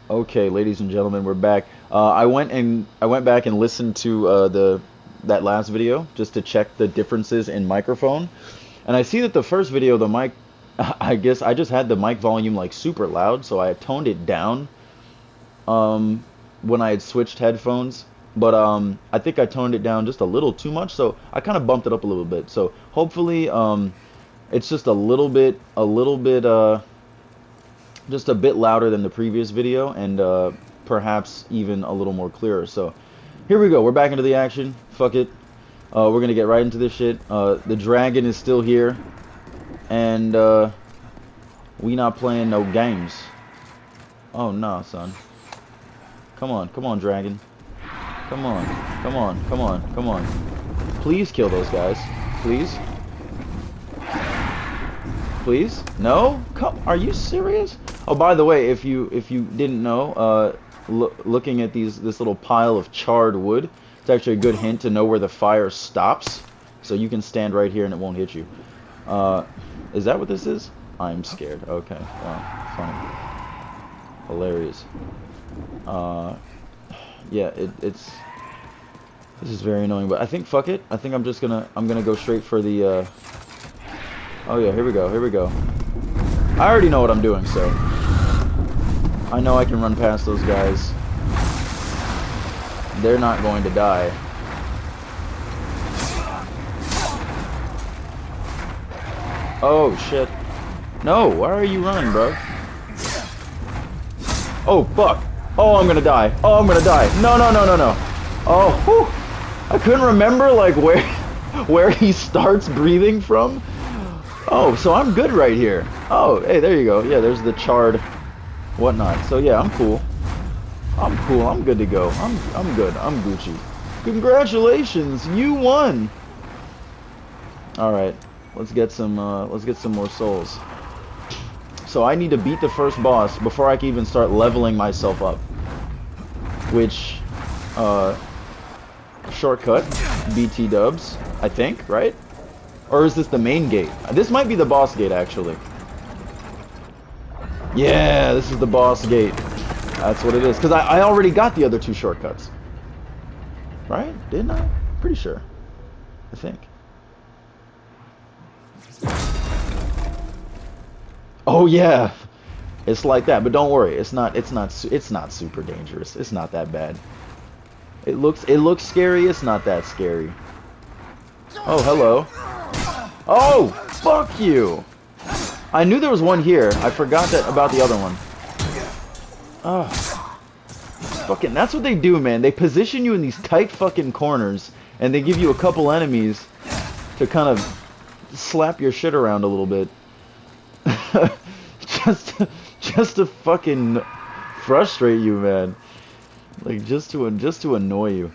Okay, ladies and gentlemen, we're back. I went back and listened to that last video just to check the differences in microphone, and I see that the first video, the mic, I guess I just had the mic volume like super loud, so I toned it down when I had switched headphones. But I think I toned it down just a little too much, so I kind of bumped it up a little bit. So hopefully, it's just just a bit louder than the previous video, and perhaps even a little more clearer. So here we go. We're back into the action. Fuck it. We're gonna get right into this shit. The dragon is still here, and we not playing no games. Oh nah, son. Come on, dragon. Come on, come on, come on, come on. Please kill those guys. Please. Please? No? Come, are you serious? Oh, by the way, if you didn't know, looking at this little pile of charred wood, it's actually a good hint to know where the fire stops. So you can stand right here and it won't hit you. Is that what this is? I'm scared. Okay. Wow. Funny. Hilarious. Yeah, it's this is very annoying, but I think fuck it. I think I'm gonna go straight for the oh yeah, here we go, here we go. I already know what I'm doing, so I know I can run past those guys. They're not going to die. Oh shit. No, why are you running, bro? Oh fuck. Oh, I'm gonna die. Oh, I'm gonna die. No, no, no, no, no. Oh, whew. I couldn't remember like where he starts breathing from. Oh, so I'm good right here. Oh, hey, there you go. Yeah, there's the charred whatnot. So yeah, I'm cool. I'm cool. I'm good to go. I'm good. I'm Gucci. Congratulations, you won. All right, let's get some more souls. So I need to beat the first boss before I can even start leveling myself up. Which, shortcut, BT dubs, I think, right? Or is this the main gate? This might be the boss gate, actually. Yeah, this is the boss gate. That's what it is. Because I already got the other two shortcuts. Right? Didn't I? Pretty sure. I think. Oh yeah, it's like that. But don't worry, it's not super dangerous. It's not that bad. It looks scary. It's not that scary. Oh hello. Oh fuck you! I knew there was one here. I forgot about the other one. Oh, fucking. That's what they do, man. They position you in these tight fucking corners, and they give you a couple enemies to kind of slap your shit around a little bit. just to fucking frustrate you, man. Like just to annoy you.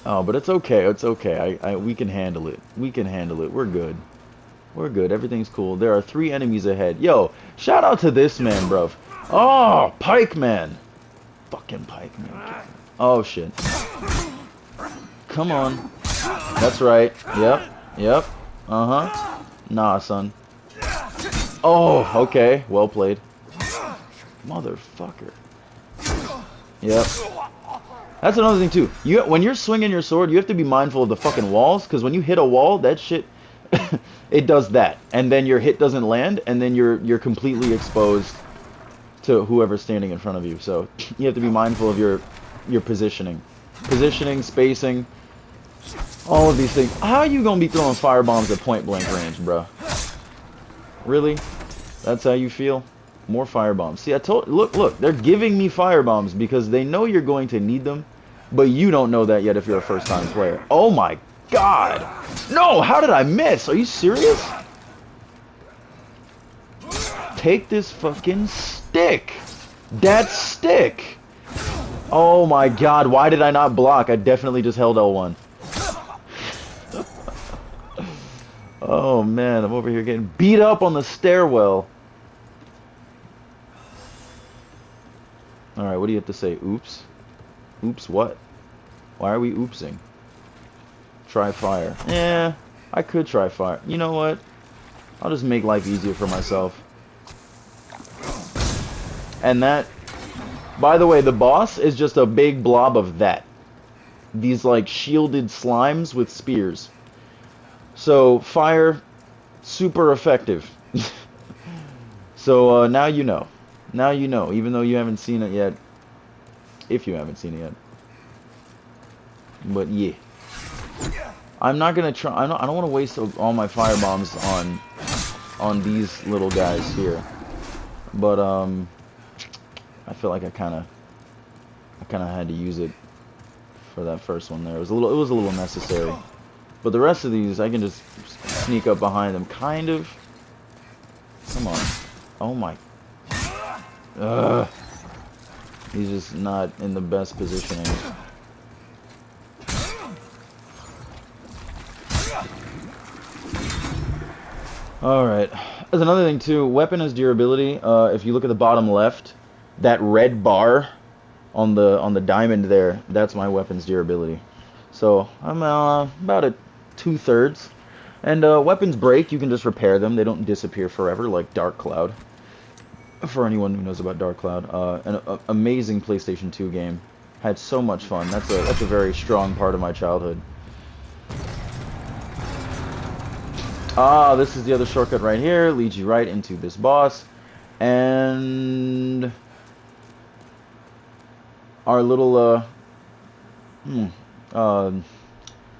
Oh, but it's okay. It's okay. We can handle it. We can handle it. We're good. We're good. Everything's cool. There are 3 enemies ahead. Yo, shout out to this man, bruv. Oh, Pike Man. Fucking Pike Man. Oh shit. Come on. That's right. Yep. Yep. Uh-huh. Nah, son. Oh, okay. Well played. Motherfucker. Yep. That's another thing too. When you're swinging your sword, you have to be mindful of the fucking walls, because when you hit a wall, that shit, it does that, and then your hit doesn't land, and then you're completely exposed to whoever's standing in front of you. So you have to be mindful of your positioning, spacing, all of these things. How are you gonna be throwing fire bombs at point blank range, bro? Really? That's how you feel? More firebombs. See, look, they're giving me firebombs because they know you're going to need them, but you don't know that yet if you're a first-time player. Oh my god! No, how did I miss? Are you serious? Take this fucking stick! That stick! Oh my god, why did I not block? I definitely just held L1. Oh man, I'm over here getting beat up on the stairwell. Alright, what do you have to say? Oops? Oops what? Why are we oopsing? Try fire. Yeah, I could try fire. You know what? I'll just make life easier for myself. And that, by the way, the boss is just a big blob of that. These, like, shielded slimes with spears. So, fire, super effective. So, now you know. Now you know, even though you haven't seen it yet. If you haven't seen it yet. But, yeah. I'm not gonna try, I don't want to waste all my fire bombs on these little guys here. But, I feel like I kind of had to use it for that first one there. It was a little necessary. But the rest of these, I can just sneak up behind them, kind of. Come on. Oh my. Ugh. He's just not in the best positioning. Alright. There's another thing too. Weapon has durability. If you look at the bottom left, that red bar on the diamond there, that's my weapon's durability. So I'm about at 2/3. And weapons break, you can just repair them. They don't disappear forever like Dark Cloud. For anyone who knows about Dark Cloud, an amazing PlayStation 2 game. Had so much fun. That's a very strong part of my childhood. Ah, this is the other shortcut right here. Leads you right into this boss. And our little, they're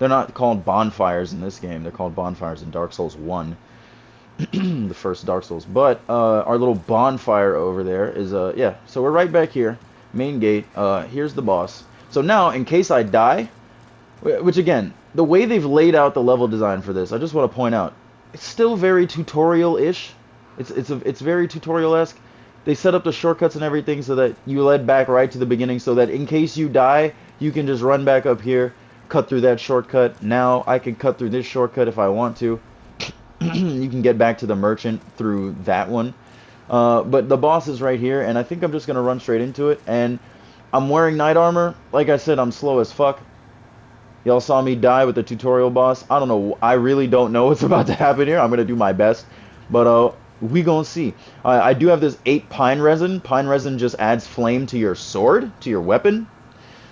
not called bonfires in this game. They're called bonfires in Dark Souls 1. The first Dark Souls. But, our little bonfire over there is, yeah. So we're right back here. Main gate. Here's the boss. So now, in case I die, which again, the way they've laid out the level design for this, I just want to point out, it's still very tutorial-ish. It's very tutorial-esque. They set up the shortcuts and everything so that you led back right to the beginning, so that in case you die, you can just run back up here, cut through that shortcut. Now I can cut through this shortcut if I want to. You can get back to the merchant through that one. But the boss is right here, and I think I'm just going to run straight into it. And I'm wearing knight armor. Like I said, I'm slow as fuck. Y'all saw me die with the tutorial boss. I don't know. I really don't know what's about to happen here. I'm going to do my best. But we gonna see. I do have this 8 pine resin. Pine resin just adds flame to your sword, to your weapon.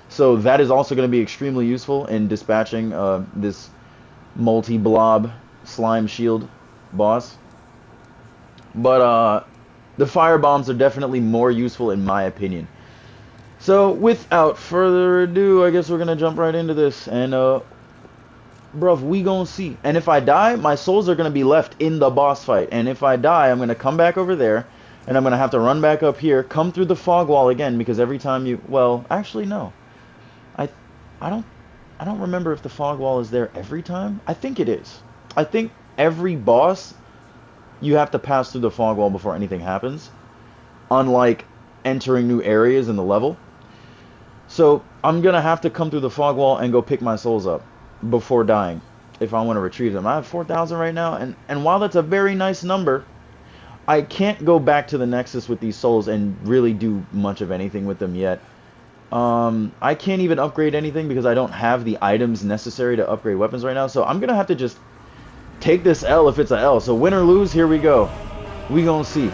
So that is also going to be extremely useful in dispatching this multi-blob slime shield boss. But the fire bombs are definitely more useful in my opinion. So without further ado, I guess we're gonna jump right into this, and bruv, we gonna see. And if I die, my souls are gonna be left in the boss fight, and if I die, I'm gonna come back over there, and I'm gonna have to run back up here, come through the fog wall again, because every time you, well, actually no, I don't remember if the fog wall is there every time. I think it is. I think every boss you have to pass through the fog wall before anything happens, unlike entering new areas in the level. So I'm gonna have to come through the fog wall and go pick my souls up before dying if I want to retrieve them. I have 4,000 right now, and while that's a very nice number, I can't go back to the Nexus with these souls and really do much of anything with them yet. I can't even upgrade anything because I don't have the items necessary to upgrade weapons right now, so I'm gonna have to just take this L if it's a L. So win or lose, here we go. We gonna see.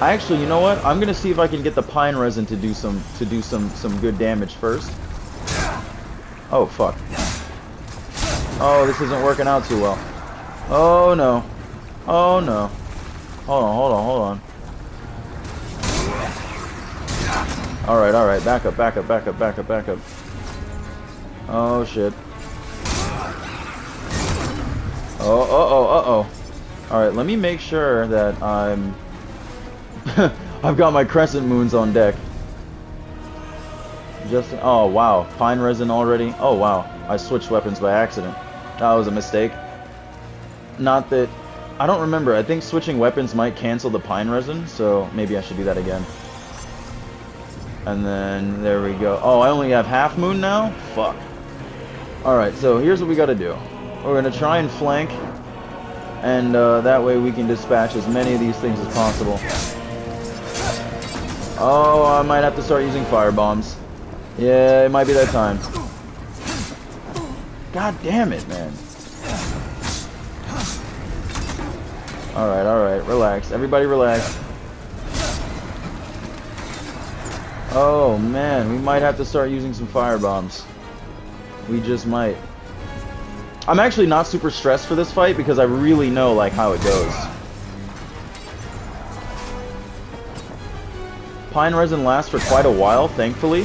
Actually, you know what? I'm gonna see if I can get the pine resin to do some good damage first. Oh fuck. Oh, this isn't working out too well. Oh no. Oh no. Hold on. Alright, back up. Oh shit. Uh-oh. Alright, let me make sure that I'm... I've got my crescent moons on deck. Oh wow, pine resin already? Oh wow, I switched weapons by accident. That was a mistake. Not that... I don't remember, I think switching weapons might cancel the pine resin, so maybe I should do that again. And then, there we go. Oh, I only have half moon now? Fuck. Alright, so here's what we gotta do. We're gonna try and flank, and that way we can dispatch as many of these things as possible. Oh, I might have to start using fire bombs. Yeah, it might be that time. God damn it, man. Alright, relax. Everybody relax. Oh man, we might have to start using some fire bombs. We just might. I'm actually not super stressed for this fight because I really know like how it goes. Pine resin lasts for quite a while, thankfully.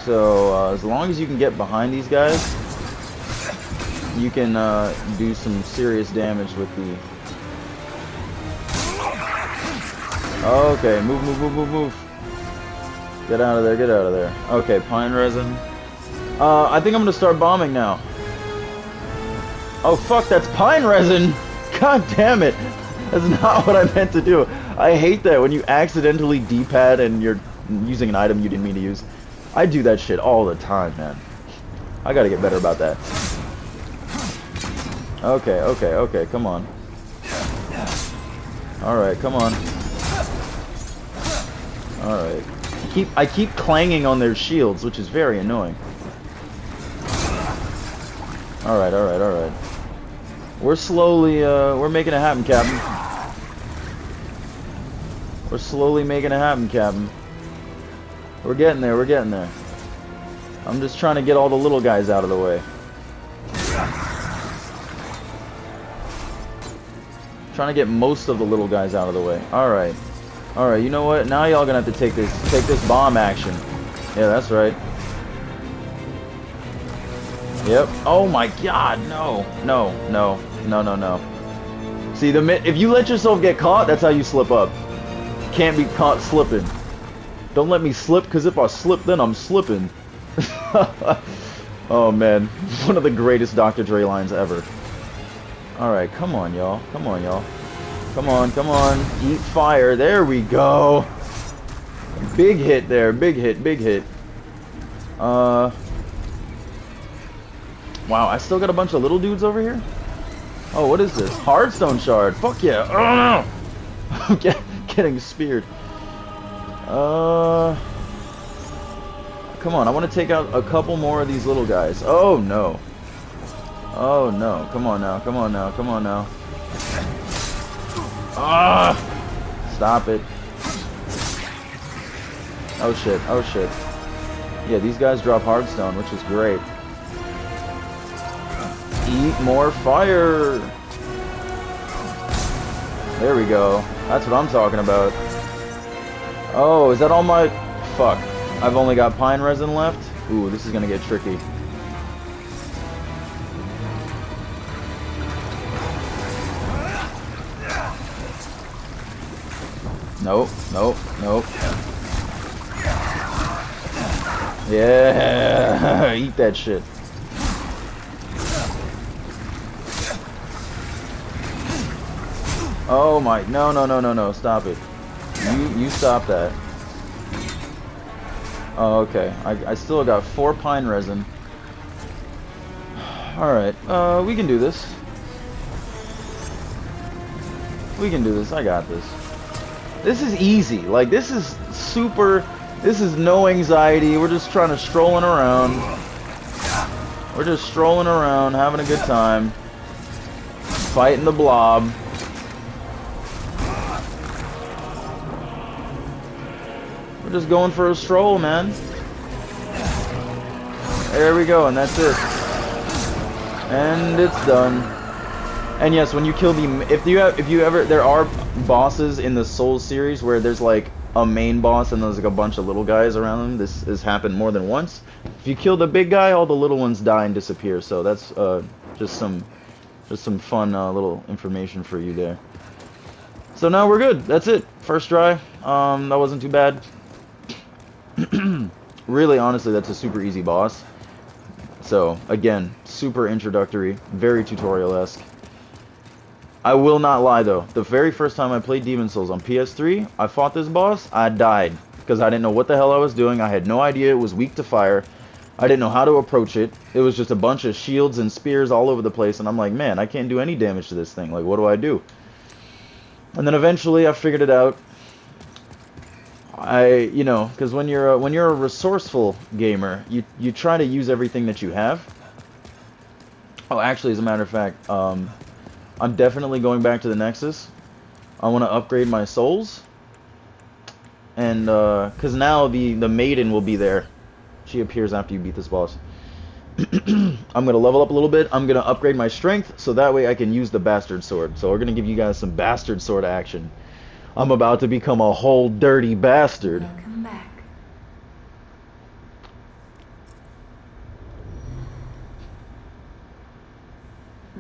So as long as you can get behind these guys, you can do some serious damage with the... Okay, move. Get out of there, get out of there. Okay, pine resin. I think I'm gonna start bombing now. Oh fuck, that's pine resin! God damn it! That's not what I meant to do. I hate that when you accidentally D-pad and you're using an item you didn't mean to use. I do that shit all the time, man. I gotta get better about that. Okay, come on. Alright, come on. Alright. I keep clanging on their shields, which is very annoying. Alright. We're slowly, we're making it happen, Captain. We're slowly making it happen, Captain. We're getting there. I'm just trying to get all the little guys out of the way. Trying to get most of the little guys out of the way. Alright, you know what? Now y'all gonna have to take this bomb action. Yeah, that's right. Yep. Oh my god, no. See, if you let yourself get caught, that's how you slip up. Can't be caught slipping. Don't let me slip, because if I slip, then I'm slipping. Oh man, one of the greatest Dr. Dre lines ever. Alright, come on, y'all. Come on. Eat fire. There we go. Big hit there. Big hit. Wow, I still got a bunch of little dudes over here? Oh, what is this? Hardstone shard. Fuck yeah. Oh no! I'm getting speared. Come on, I want to take out a couple more of these little guys. Oh no. Come on now. Ah! Stop it. Oh shit. Yeah, these guys drop hardstone, which is great. Eat more fire! There we go. That's what I'm talking about. Oh, is that all my... Fuck. I've only got pine resin left? Ooh, this is gonna get tricky. Nope. Yeah, eat that shit. Oh my, no, stop it. You stop that. Oh, okay. I still got 4 pine resin. Alright, we can do this. I got this. This is easy. Like, this is super... This is no anxiety. We're just trying to strolling around. We're just strolling around, having a good time. Fighting the blob. We're just going for a stroll, man. There we go, and that's it. And it's done. And yes, when you kill the... If you ever... There are bosses in the Souls series where there's like a main boss and there's like a bunch of little guys around them. This has happened more than once. If you kill the big guy, all the little ones die and disappear. So that's just some fun little information for you there. So now we're good. That's it. First try. That wasn't too bad. Really, honestly, that's a super easy boss. So again, super introductory, very tutorial-esque. I will not lie though, the very first time I played Demon Souls on PS3, I fought this boss, I died. Because I didn't know what the hell I was doing, I had no idea it was weak to fire. I didn't know how to approach it. It was just a bunch of shields and spears all over the place, and I'm like, man, I can't do any damage to this thing, like, what do I do? And then eventually I figured it out. You know, because when you're a resourceful gamer, you try to use everything that you have. Oh, actually, as a matter of fact, I'm definitely going back to the Nexus. I want to upgrade my souls, and cause now the maiden will be there. She appears after you beat this boss. I'm gonna level up a little bit. I'm gonna upgrade my strength so that way I can use the bastard sword. So we're gonna give you guys some bastard sword action. I'm about to become a whole dirty bastard. Welcome back.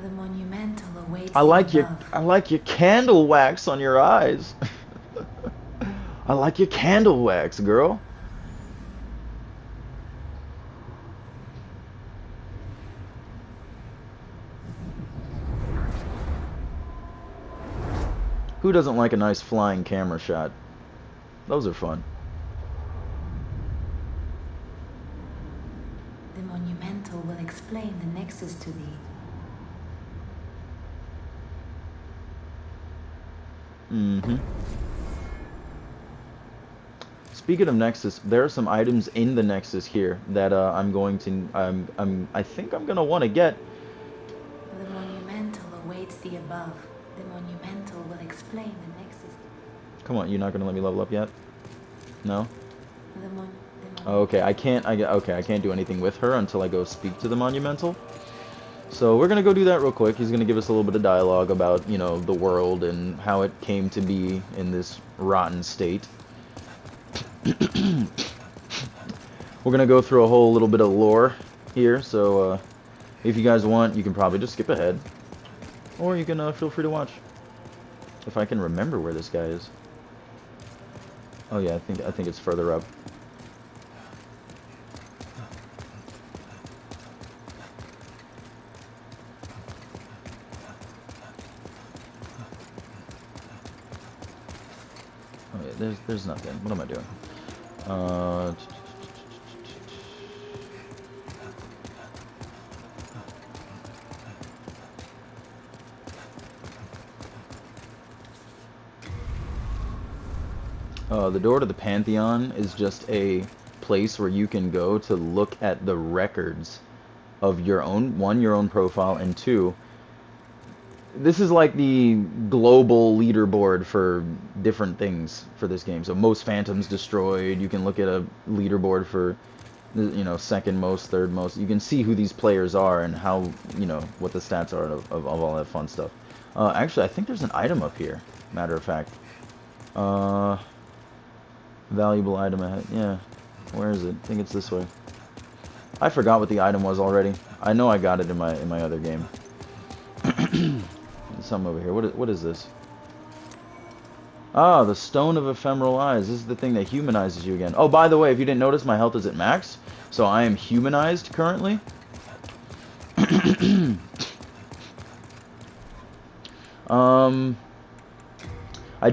The monumental awaits I like you your above. I like your candle wax on your eyes. I like your candle wax, girl. Who doesn't like a nice flying camera shot? Those are fun. The monumental will explain the nexus to thee. Mm-hmm. Speaking of Nexus, there are some items in the Nexus here that I'm going to I think I'm gonna want to get. The monumental awaits thee above. The monumental will explain the nexus. Come on, you're not gonna let me level up yet? No? The mon Oh, okay, I can't do anything with her until I go speak to the Monumental. So we're gonna go do that real quick. He's gonna give us a little bit of dialogue about, you know, the world and how it came to be in this rotten state. We're gonna go through a whole little bit of lore here, so if you guys want, you can probably just skip ahead. Or you can feel free to watch. If I can remember where this guy is. Oh yeah, I think it's further up. Oh yeah, there's nothing. What am I doing? The door to the Pantheon is just a place where you can go to look at the records of your own, one, your own profile, and two, this is like the global leaderboard for different things for this game. So most phantoms destroyed, you can look at a leaderboard for, you know, second most, third most. You can see who these players are and how, you know, what the stats are of all that fun stuff. Actually, I think there's an item up here, matter of fact. Valuable item ahead. Yeah. Where is it? I think it's this way. I forgot what the item was already. I know I got it in my other game. Something over here. What is this? Ah, the Stone of Ephemeral Eyes. This is the thing that humanizes you again. Oh, by the way, if you didn't notice, my health is at max. So I am humanized currently. I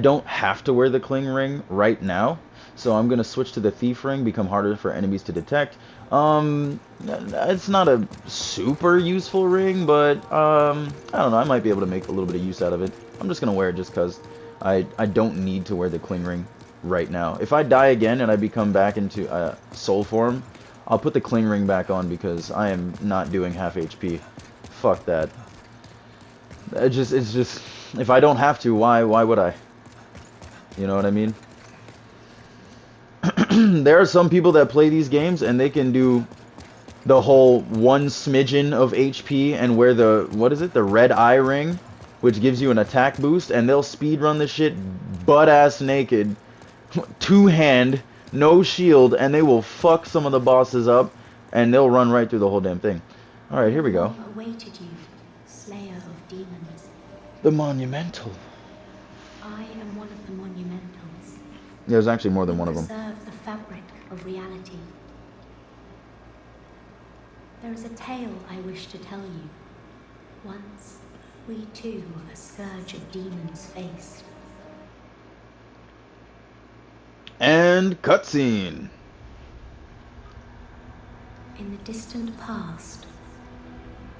don't have to wear the Cling Ring right now. So I'm going to switch to the Thief Ring, become harder for enemies to detect. It's not a super useful ring, but, I don't know, I might be able to make a little bit of use out of it. I'm just going to wear it just because I don't need to wear the Cling Ring right now. If I die again and I become back into soul form, I'll put the Cling Ring back on because I am not doing half HP. Fuck that. It's just, if I don't have to, why would I? You know what I mean? There are some people that play these games and they can do the whole one smidgen of HP and wear the, what is it, the red eye ring, which gives you an attack boost, and they'll speedrun the shit butt-ass naked, two-hand, no shield, and they will fuck some of the bosses up, and they'll run right through the whole damn thing. Alright, here we go. Awaited you, slayer of demons. The Monumental. I am one of the monumentals. There's actually more than one of them. Preserve the fabric of reality. There is a tale I wish to tell you. Once, we too a scourge of demons faced. And cutscene. In the distant past,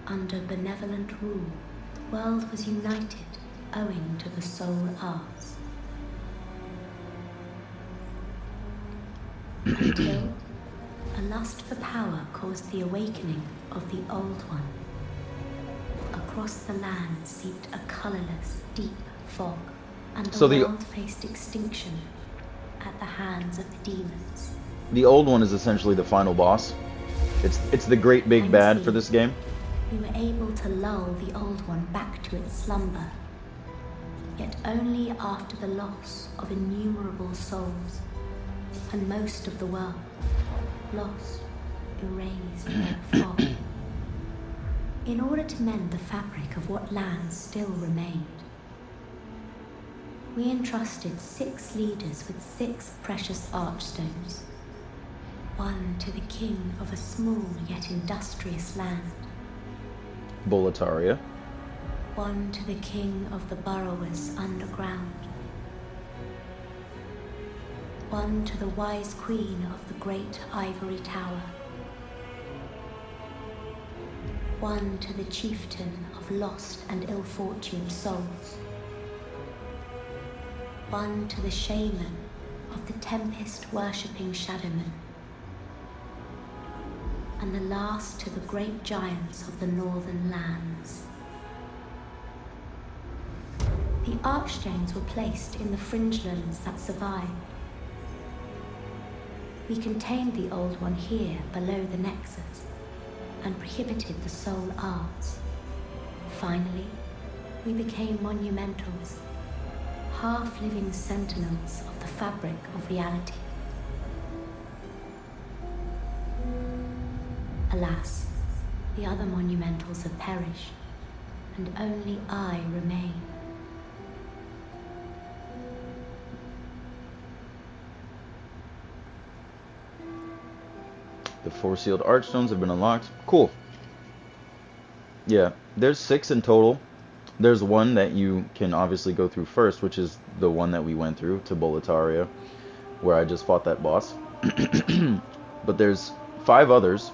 under benevolent rule, the world was united owing to the soul arts. Until a lust for power caused the awakening of the Old One. Across the land seeped a colorless, deep fog, and the So world faced extinction at the hands of the demons. the old one is essentially the final boss. It's the great big bad for this game. We were able to lull the old one back to its slumber, yet only after the loss of innumerable souls, and most of the world lost, erased by the fog. In order to mend the fabric of what lands still remained, we entrusted 6 leaders with 6 precious archstones, one to the king of a small yet industrious land, Boletaria. one to the king of the burrowers underground, one to the wise queen of the great ivory tower, one to the chieftain of lost and ill-fortuned souls, one to the shaman of the tempest-worshipping shadowmen, and the last to the great giants of the northern lands. The archstones were placed in the fringelands that survived. We contained the old one here below the nexus and prohibited the soul arts. Finally, we became monumentals, half-living sentinels of the fabric of reality. Alas, the other monumentals have perished, and only I remain. The 4 sealed archstones have been unlocked. Cool. Yeah, there's 6 in total. There's one that you can obviously go through first, which is the one that we went through to Boletaria, where I just fought that boss. But there's 5 others,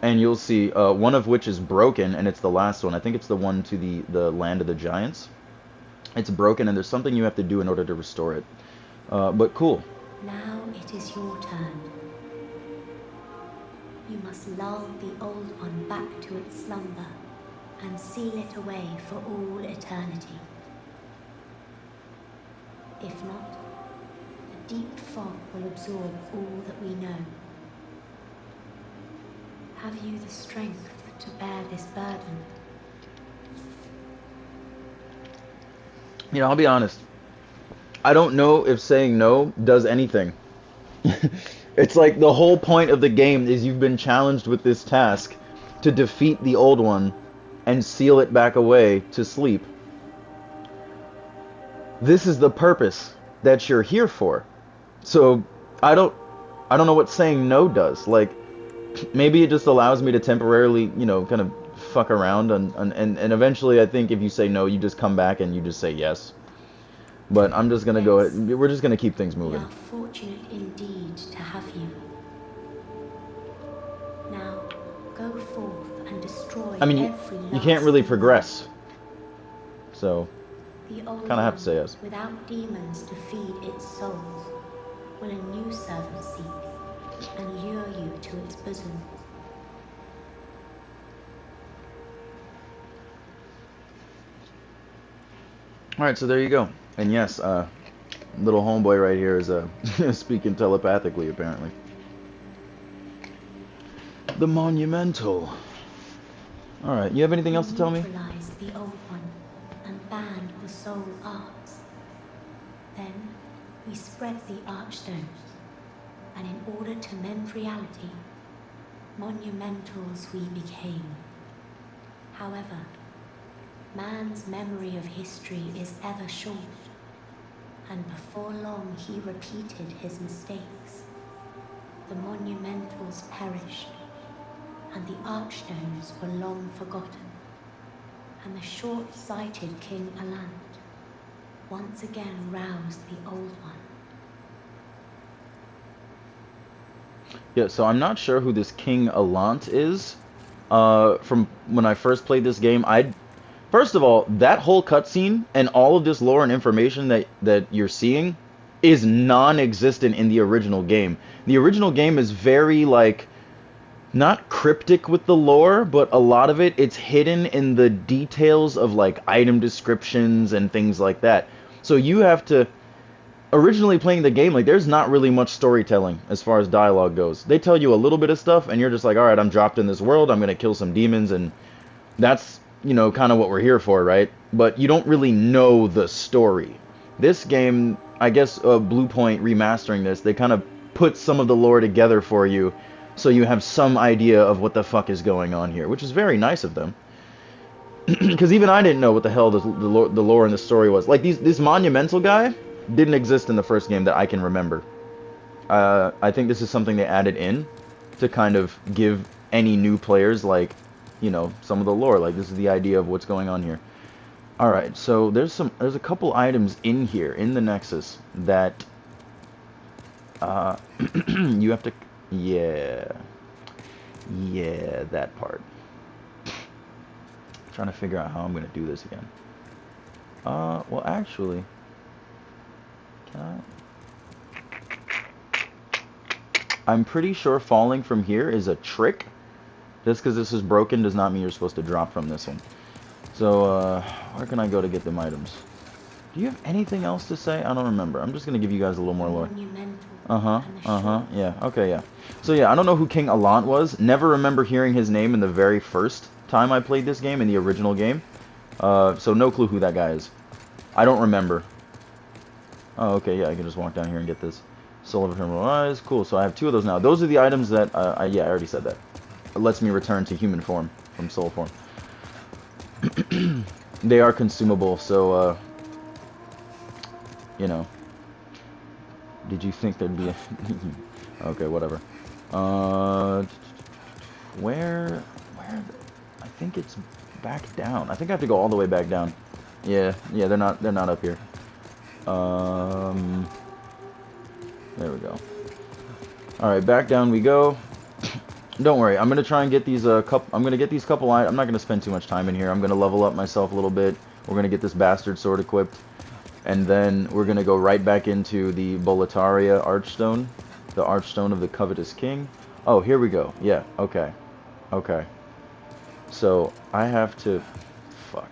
and you'll see one of which is broken, and it's the last one. I think it's the one to the land of the giants. It's broken, and there's something you have to do in order to restore it. But cool. Now it is your turn. You must lull the old one back to its slumber and seal it away for all eternity. If not, the deep fog will absorb all that we know. Have you the strength to bear this burden? You know, I'll be honest. I don't know if saying no does anything. It's like the whole point of the game is you've been challenged with this task to defeat the old one and seal it back away to sleep. This is the purpose that you're here for. So I don't know what saying no does. Like, maybe it just allows me to temporarily, you know, kind of fuck around and eventually I think if you say no, you just come back and you just say yes. But I'm just gonna go ahead. We're just gonna keep things moving. We are fortunate indeed to have you. Now, go forth and destroy I mean, every you can't really last progress. So, The old kind of have to say yes. Without demons to feed its souls, will a new servant seek and lure you to its bosom. Alright, so there you go. And yes, little homeboy right here is speaking telepathically, apparently. The monumental. Alright, you have anything else to tell me? Neutralize the old one and ban the soul arts. Then we spread the archstones, and in order to mend reality, monumentals we became. However, man's memory of history is ever short, and before long he repeated his mistakes. The monumentals perished, and the archstones were long forgotten, and the short-sighted King Alant once again roused the old one. Yeah, so I'm not sure who this King Alant is. From when I first played this game, first of all, that whole cutscene and all of this lore and information that you're seeing is non-existent in the original game. The original game is very, like, not cryptic with the lore, but a lot of it's hidden in the details of like item descriptions and things like that. So you have to originally playing the game, like there's not really much storytelling as far as dialogue goes. They tell you a little bit of stuff and you're just like, all right, I'm dropped in this world, I'm going to kill some demons, and that's, kind of what we're here for, right? But you don't really know the story. This game, I guess, Blue Point remastering this, they kind of put some of the lore together for you so you have some idea of what the fuck is going on here, which is very nice of them. Because even I didn't know what the hell the lore and the story was. Like, this monumental guy didn't exist in the first game that I can remember. I think this is something they added in to kind of give any new players, like, some of the lore. Like, this is the idea of what's going on here. Alright, so there's a couple items in here, in the Nexus, that you have to... Yeah, that part. Trying to figure out how I'm going to do this again. Well, actually... Can I'm pretty sure falling from here is a trick. Just because this is broken does not mean you're supposed to drop from this one. So, where can I go to get them items? Do you have anything else to say? I don't remember. I'm just going to give you guys a little more lore. Yeah, okay, yeah. So yeah, I don't know who King Allant was. Never remember hearing his name in the very first time I played this game, in the original game. So no clue who that guy is. I don't remember. Oh, okay, yeah, I can just walk down here and get this. Soul of Eternal Eyes, cool, so I have 2 of those now. Those are the items that, yeah, I already said that. It lets me return to human form from soul form. They are consumable, so, Did you think there'd be a... Okay, whatever. Where... I think it's back down. I think I have to go all the way back down. Yeah, they're not up here. There we go. Alright, back down we go. Don't worry, I'm gonna try and get these I'm gonna get these couple I'm not gonna spend too much time in here. I'm gonna level up myself a little bit. We're gonna get this bastard sword equipped. And then we're gonna go right back into the Boletaria Archstone. The Archstone of the Covetous King. Oh, here we go. Yeah, okay. Okay. So I have to fuck.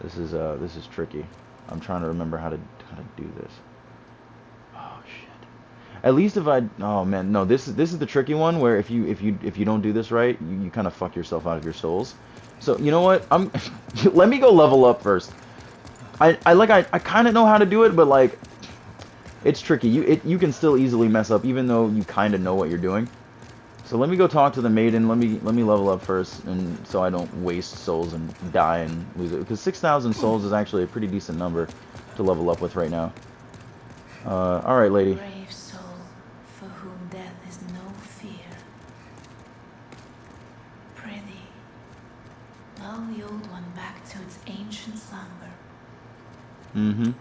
This is tricky. I'm trying to remember how to do this. Oh shit. At least if I... Oh man, no. This is the tricky one where if you don't do this right, you kind of fuck yourself out of your souls. So you know what? Let me go level up first. I kind of know how to do it, but like, it's tricky. You can still easily mess up, even though you kind of know what you're doing. So let me go talk to the maiden. Let me level up first, and so I don't waste souls and die and lose it. Because 6,000 souls is actually a pretty decent number to level up with right now. All right, lady. Brave soul, for whom death is no fear. Prithee, lull the old one back to its ancient slumber. Mm-hmm.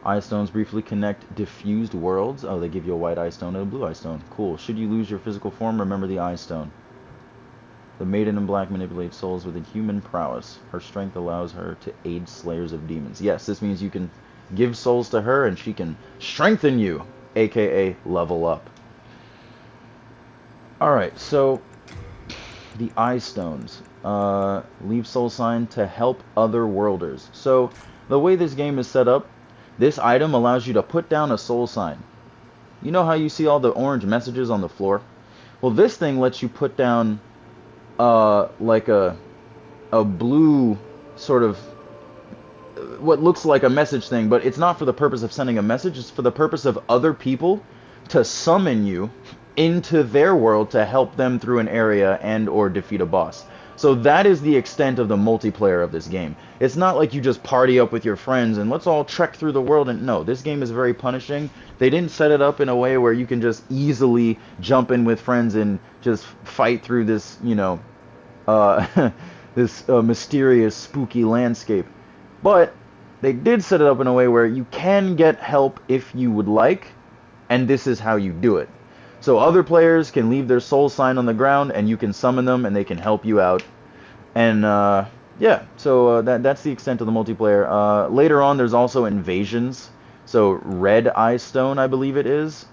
Eye stones briefly connect diffused worlds. Oh, they give you a white eye stone and a blue eye stone. Cool. Should you lose your physical form, remember the eye stone. The maiden in black manipulates souls with a human prowess. Her strength allows her to aid slayers of demons. Yes, this means you can give souls to her and she can strengthen you, aka level up. Alright, so the eye stones. Leave soul sign to help other worlders. So the way this game is set up, this item allows you to put down a soul sign. You know how you see all the orange messages on the floor? Well, this thing lets you put down like a blue sort of what looks like a message thing, but it's not for the purpose of sending a message. It's for the purpose of other people to summon you into their world to help them through an area and or defeat a boss. So that is the extent of the multiplayer of this game. It's not like you just party up with your friends and let's all trek through the world. And no, this game is very punishing. They didn't set it up in a way where you can just easily jump in with friends and just fight through this, this mysterious, spooky landscape. But they did set it up in a way where you can get help if you would like, and this is how you do it. So other players can leave their soul sign on the ground, and you can summon them, and they can help you out. And, yeah, so that's the extent of the multiplayer. Later on, there's also invasions. So Red Eye Stone, I believe it is.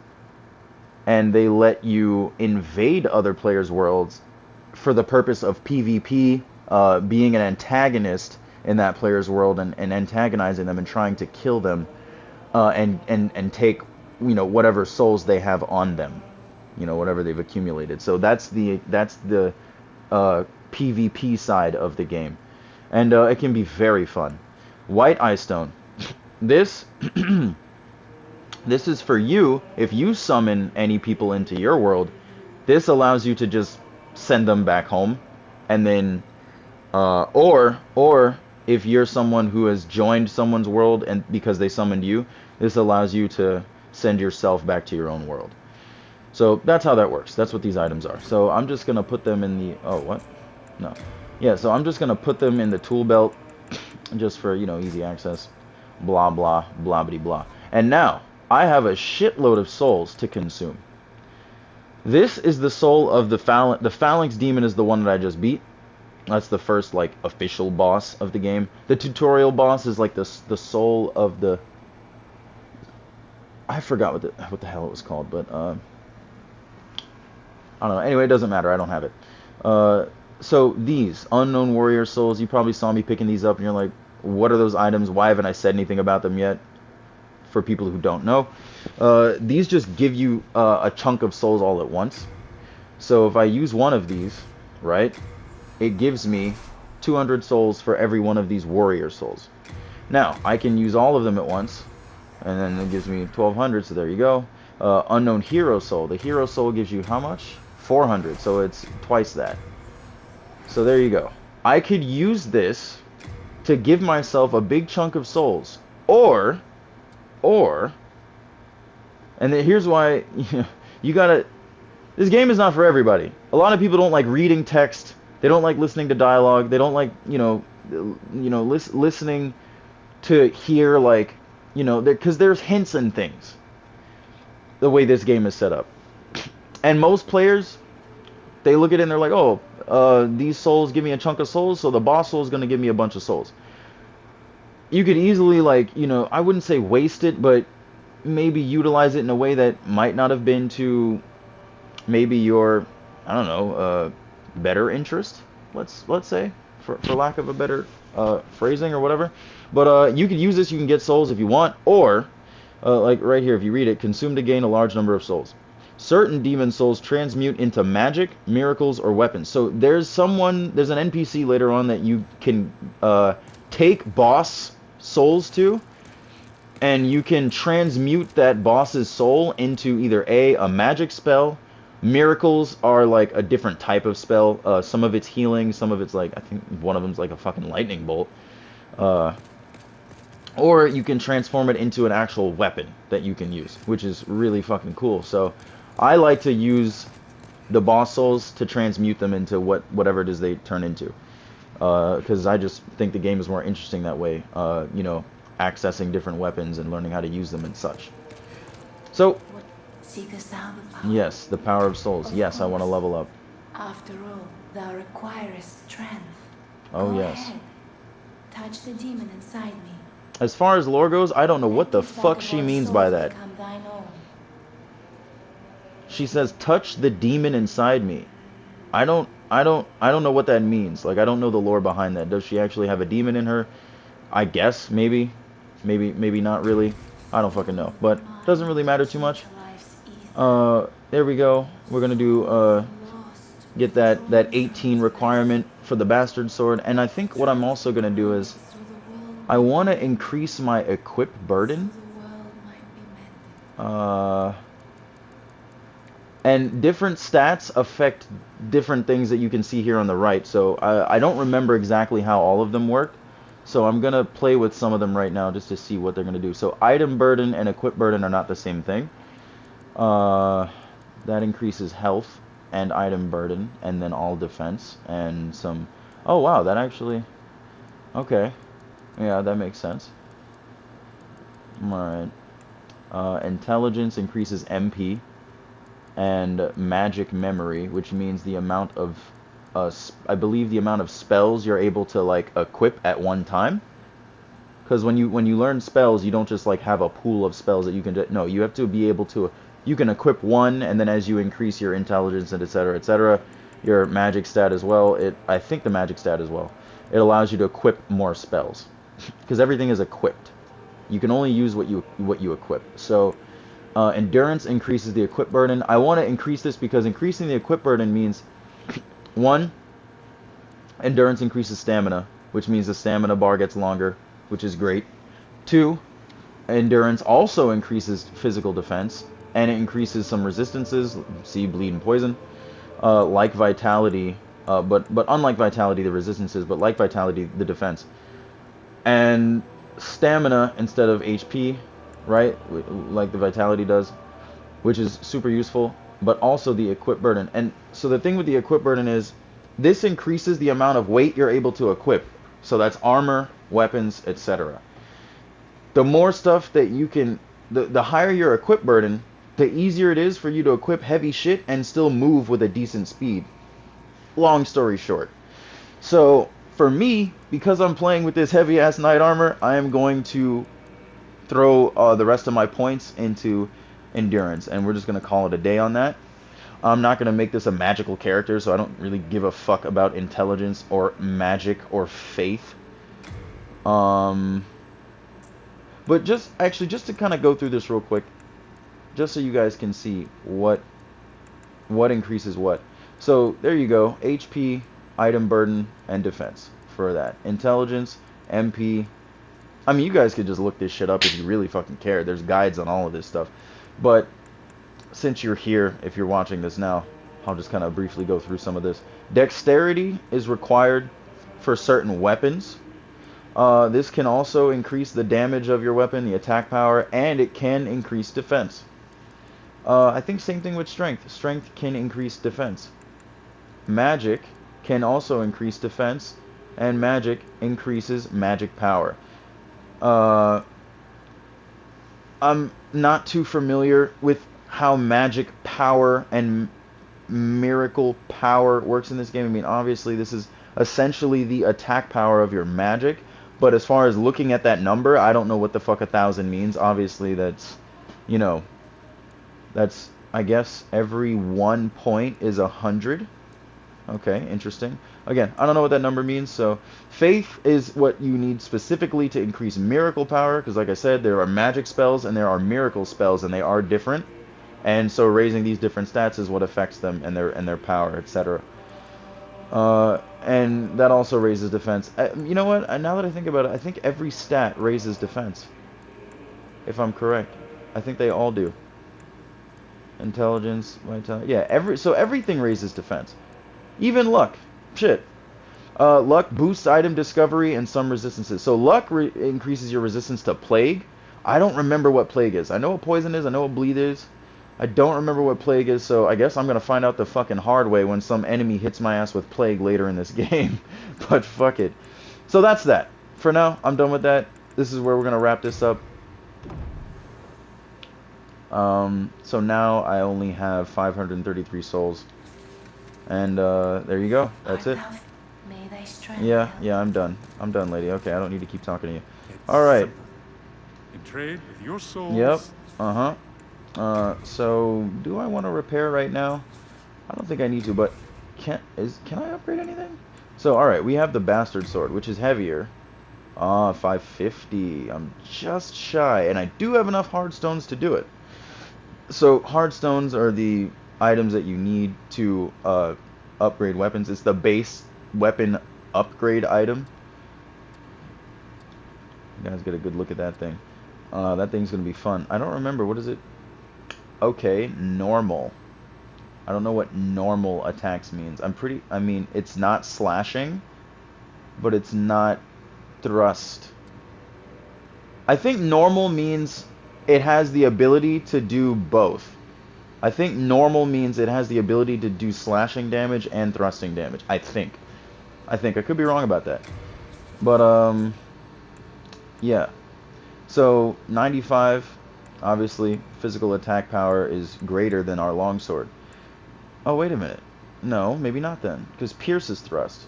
and they let you invade other players' worlds for the purpose of PvP, being an antagonist in that player's world and antagonizing them and trying to kill them, and take, whatever souls they have on them, whatever they've accumulated. So that's the PvP side of the game, and it can be very fun. White Eye Stone. This this is for you if you summon any people into your world. This allows you to just send them back home, and then or if you're someone who has joined someone's world and because they summoned you, this allows you to send yourself back to your own world. So that's how that works. That's what these items are. So I'm just gonna put them in the what? No. Yeah, so I'm just gonna put them in the tool belt just for, easy access. Blah blah blah bitty blah. And now I have a shitload of souls to consume. This is the soul of the Phalanx Demon is the one that I just beat. That's the first, like, official boss of the game. The tutorial boss is, like, the soul of the... I forgot what the hell it was called, but, I don't know. Anyway, it doesn't matter. I don't have it. So, these Unknown Warrior Souls, you probably saw me picking these up, and you're like, what are those items? Why haven't I said anything about them yet? For people who don't know. These just give you a chunk of souls all at once. So, if I use one of these, right... it gives me 200 souls for every one of these warrior souls. Now, I can use all of them at once, and then it gives me 1200, so there you go. Unknown Hero Soul. The Hero Soul gives you how much? 400, so it's twice that. So there you go. I could use this to give myself a big chunk of souls. Or, and then here's why, you gotta, this game is not for everybody. A lot of people don't like reading text. They don't like listening to dialogue. They don't like, listening to hear, like, because there's hints and things. The way this game is set up. And most players, they look at it and they're like, oh, these souls give me a chunk of souls, so the boss soul is going to give me a bunch of souls. You could easily, like, I wouldn't say waste it, but maybe utilize it in a way that might not have been to maybe your, I don't know, better interest, let's say, for lack of a better phrasing or whatever. But you could use this, you can get souls if you want, or like right here, if you read it, consume to gain a large number of souls. Certain demon souls transmute into magic, miracles, or weapons. So there's an NPC later on that you can take boss souls to, and you can transmute that boss's soul into either a magic spell. Miracles are like a different type of spell. Some of it's healing, some of it's like, I think one of them's like a fucking lightning bolt. Or you can transform it into an actual weapon that you can use, which is really fucking cool. So I like to use the boss souls to transmute them into whatever it is they turn into. Because I just think the game is more interesting that way. Accessing different weapons and learning how to use them and such. So... seekest thou the power? Yes, the power of souls. Yes, I want to level up. After all, thou requirest strength. Oh, Go yes. ahead. Touch the demon inside me. As far as lore goes, I don't know what the Let these fuck she vagabond means souls by that. become thine own. She says, touch the demon inside me. I don't know what that means. Like, I don't know the lore behind that. Does she actually have a demon in her? I guess, maybe. Maybe not really. I don't fucking know. But it doesn't really matter too much. There we go. We're gonna do, get that 18 requirement for the bastard sword. And I think what I'm also gonna do is, I want to increase my equip burden. And different stats affect different things that you can see here on the right. So I don't remember exactly how all of them work. So I'm going to play with some of them right now just to see what they're going to do. So item burden and equip burden are not the same thing. That increases health and item burden and then all defense and some... Oh, wow, that actually... Okay. Yeah, that makes sense. Alright. Intelligence increases MP. And magic memory, which means the amount of, I believe the amount of spells you're able to like equip at one time. Because when you learn spells, you don't just like have a pool of spells that you can no, you have to be able to you can equip one, and then as you increase your intelligence and etc., your magic stat as well, I think the magic stat as well, it allows you to equip more spells. Because everything is equipped. You can only use what you equip. So endurance increases the equip burden. I want to increase this because increasing the equip burden means, one, endurance increases stamina, which means the stamina bar gets longer, which is great. Two, endurance also increases physical defense, and it increases some resistances, see bleed and poison, like vitality, but unlike vitality the resistances, but like vitality the defense. And stamina instead of HP, right? Like the vitality does, which is super useful, but also the equip burden. And so the thing with the equip burden is this increases the amount of weight you're able to equip. So that's armor, weapons, etc. The more stuff that you can, the higher your equip burden, the easier it is for you to equip heavy shit and still move with a decent speed. Long story short. So for me, because I'm playing with this heavy ass knight armor, I am going to throw the rest of my points into endurance, and we're just going to call it a day on that. I'm not going to make this a magical character, so I don't really give a fuck about intelligence or magic or faith. But just to kind of go through this real quick, just so you guys can see what increases what. So there you go, HP, item burden, and defense for that. Intelligence, MP. I mean, you guys could just look this shit up if you really fucking care. There's guides on all of this stuff. But since you're here, if you're watching this now, I'll just kind of briefly go through some of this. Dexterity is required for certain weapons. This can also increase the damage of your weapon, the attack power, and it can increase defense. I think same thing with strength. Strength can increase defense. Magic can also increase defense, and magic increases magic power. I'm not too familiar with how magic power and miracle power works in this game. I mean, obviously this is essentially the attack power of your magic, but as far as looking at that number, I don't know what the fuck 1,000 means. Obviously that's, you know, that's, I guess every 1 point is 100. Okay, interesting. Again, I don't know what that number means, so faith is what you need specifically to increase miracle power, because like I said, there are magic spells and there are miracle spells, and they are different. And so raising these different stats is what affects them and their power, etc. And that also raises defense. You know what? Now that I think about it, I think every stat raises defense. If I'm correct. I think they all do. Intelligence, vitality. Yeah, so everything raises defense. Even luck. Shit. Luck boosts item discovery and some resistances. So luck increases your resistance to plague. I don't remember what plague is. I know what poison is. I know what bleed is. I don't remember what plague is, so I guess I'm going to find out the fucking hard way when some enemy hits my ass with plague later in this game. But fuck it. So that's that. For now, I'm done with that. This is where we're going to wrap this up. So now I only have 533 souls. And there you go. That's it. Yeah, I'm done. I'm done, lady. Okay, I don't need to keep talking to you. All right. In trade with your souls. Yep. So do I want to repair right now? I don't think I need to, but can I upgrade anything? So all right, we have the bastard sword, which is heavier. 550. I'm just shy, and I do have enough hard stones to do it. So hard stones are the items that you need to upgrade weapons. It's the base weapon upgrade item. You guys get a good look at that thing. That thing's gonna be fun. I don't remember, what is it? Okay, normal. I don't know what normal attacks means. I mean, it's not slashing, but it's not thrust. I think normal means it has the ability to do both. I think normal means it has the ability to do slashing damage and thrusting damage. I think. I could be wrong about that. But, yeah. So, 95, obviously, physical attack power is greater than our longsword. Oh, wait a minute. No, maybe not then. Because pierce is thrust.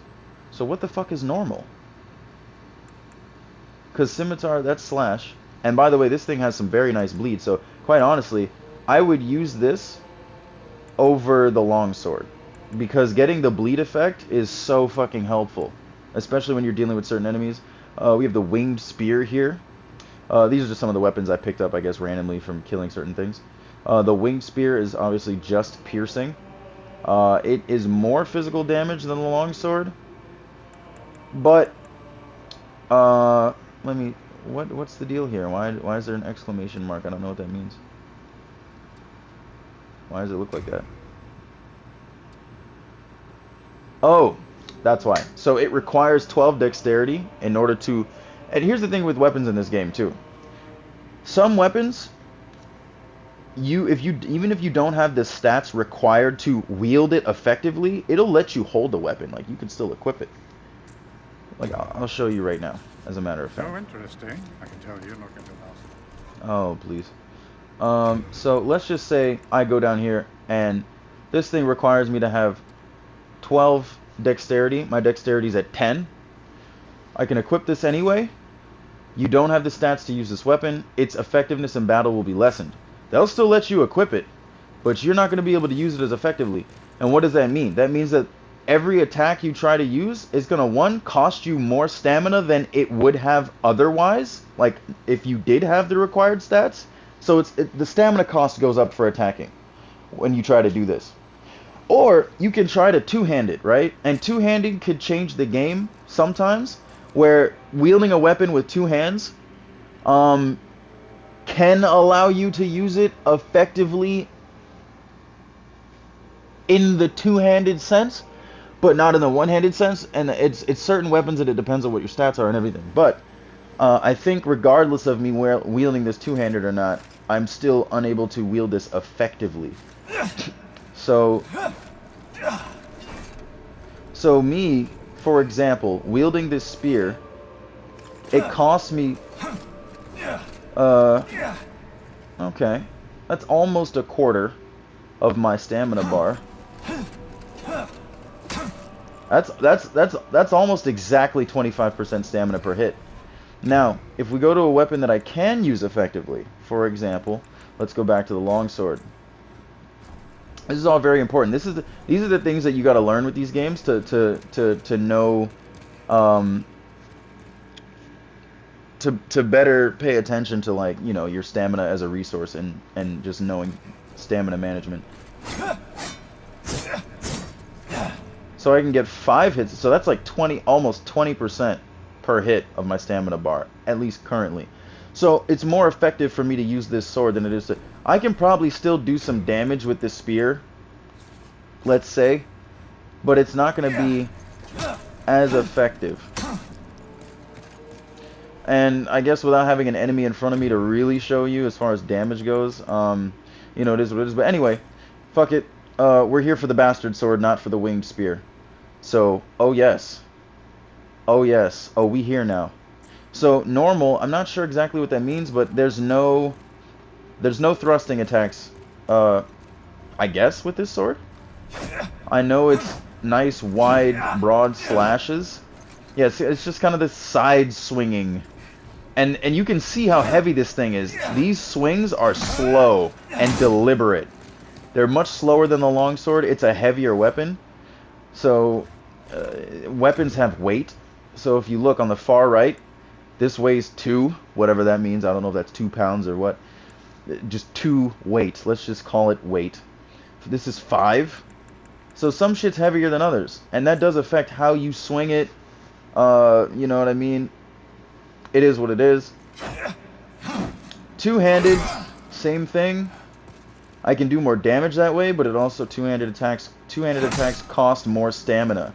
So what the fuck is normal? Because scimitar, that's slash. And by the way, this thing has some very nice bleed. So, quite honestly, I would use this over the longsword, because getting the bleed effect is so fucking helpful, especially when you're dealing with certain enemies. We have the winged spear here. These are just some of the weapons I picked up, I guess, randomly from killing certain things. The winged spear is obviously just piercing. It is more physical damage than the longsword, but let me. What's the deal here? Why is there an exclamation mark? I don't know what that means. Why does it look like that? Oh, that's why. So it requires 12 dexterity in order to... And here's the thing with weapons in this game, too. Some weapons, even if you don't have the stats required to wield it effectively, it'll let you hold the weapon. Like, you can still equip it. Like, I'll show you right now, as a matter of fact. So interesting. I can tell you, look at the mouse. Oh, please. So let's just say I go down here and this thing requires me to have 12 dexterity. My dexterity is at 10. I can equip this anyway. You don't have the stats to use this weapon. Its effectiveness in battle will be lessened. They'll still let you equip it, but you're not going to be able to use it as effectively. And what does that mean? That means that every attack you try to use is going to, one, cost you more stamina than it would have otherwise, like if you did have the required stats. So the stamina cost goes up for attacking when you try to do this. Or you can try to two-hand it, right? And two-handed could change the game sometimes, where wielding a weapon with two hands can allow you to use it effectively in the two-handed sense, but not in the one-handed sense. And it's certain weapons that it depends on what your stats are and everything. But I think regardless of me wielding this two-handed or not, I'm still unable to wield this effectively. So me, for example, wielding this spear, it costs me, okay, that's almost a quarter of my stamina bar. That's almost exactly 25% stamina per hit. Now, if we go to a weapon that I can use effectively, for example, let's go back to the longsword. This is all very important. These are the things that you got to learn with these games to know, to better pay attention to, like, you know, your stamina as a resource and just knowing stamina management. So I can get 5 hits. So that's like almost 20% per hit of my stamina bar, at least currently. So it's more effective for me to use this sword than it is to... I can probably still do some damage with this spear, let's say, but it's not going to be as effective. And I guess without having an enemy in front of me to really show you as far as damage goes, you know, it is what it is. But anyway, fuck it. We're here for the bastard sword, not for the winged spear. So, oh yes. Oh yes. Oh, we here now. So, normal, I'm not sure exactly what that means, but there's no thrusting attacks, I guess, with this sword. I know it's nice, wide, broad slashes. Yeah, it's just kind of this side swinging. And you can see how heavy this thing is. These swings are slow and deliberate. They're much slower than the longsword. It's a heavier weapon. So, weapons have weight. So if you look on the far right, this weighs 2, whatever that means. I don't know if that's 2 pounds or what. Just 2 weight. Let's just call it weight. This is 5. So some shit's heavier than others. And that does affect how you swing it. You know what I mean? It is what it is. Two-handed, same thing. I can do more damage that way, but it also two-handed attacks cost more stamina.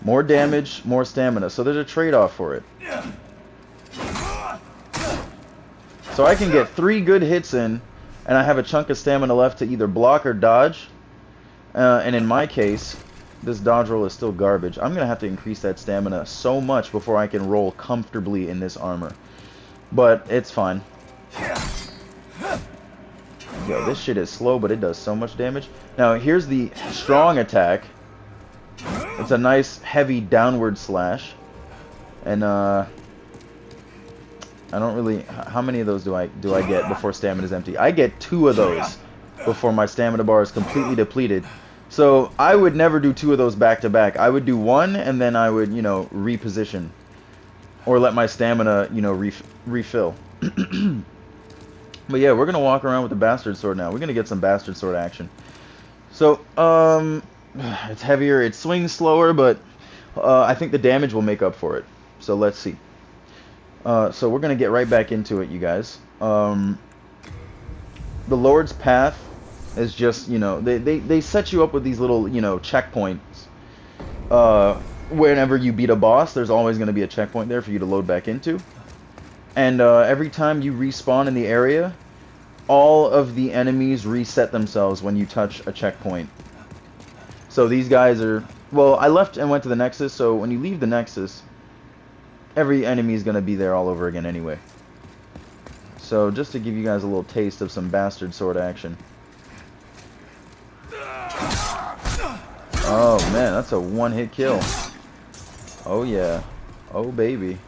More damage, more stamina. So there's a trade-off for it. So I can get 3 good hits in, and I have a chunk of stamina left to either block or dodge. And in my case, this dodge roll is still garbage. I'm going to have to increase that stamina so much before I can roll comfortably in this armor. But it's fine. Yo, this shit is slow, but it does so much damage. Now, here's the strong attack. It's a nice, heavy downward slash. And, I I don't really... How many of those do I get before stamina is empty? I get 2 of those before my stamina bar is completely depleted. So I would never do 2 of those back to back. I would do 1 and then I would, you know, reposition. Or let my stamina, you know, refill. But yeah, we're going to walk around with the bastard sword now. We're going to get some bastard sword action. So, it's heavier, it swings slower, but I think the damage will make up for it. So let's see. So we're going to get right back into it, you guys. The Lord's Path is just, you know, they set you up with these little, you know, checkpoints. Whenever you beat a boss, there's always going to be a checkpoint there for you to load back into. And every time you respawn in the area, all of the enemies reset themselves when you touch a checkpoint. So these guys are... Well, I left and went to the Nexus, so when you leave the Nexus, every enemy is going to be there all over again anyway. So just to give you guys a little taste of some bastard sword action. Oh man, that's a one-hit kill. Oh yeah. Oh baby.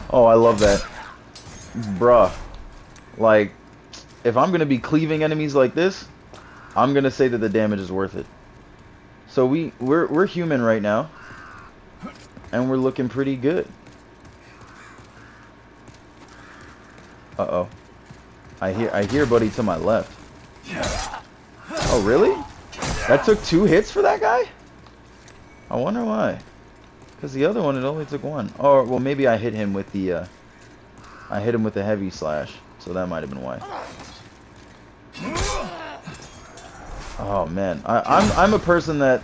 Oh, I love that. Bruh. Like, if I'm going to be cleaving enemies like this, I'm going to say that the damage is worth it. So we're human right now. And we're looking pretty good. Uh-oh. I hear buddy to my left. Oh, really? That took 2 hits for that guy? I wonder why. Because the other one, it only took 1. Or, well, maybe I hit him with the, I hit him with the heavy slash. So that might have been why. Oh, man. I'm a person that...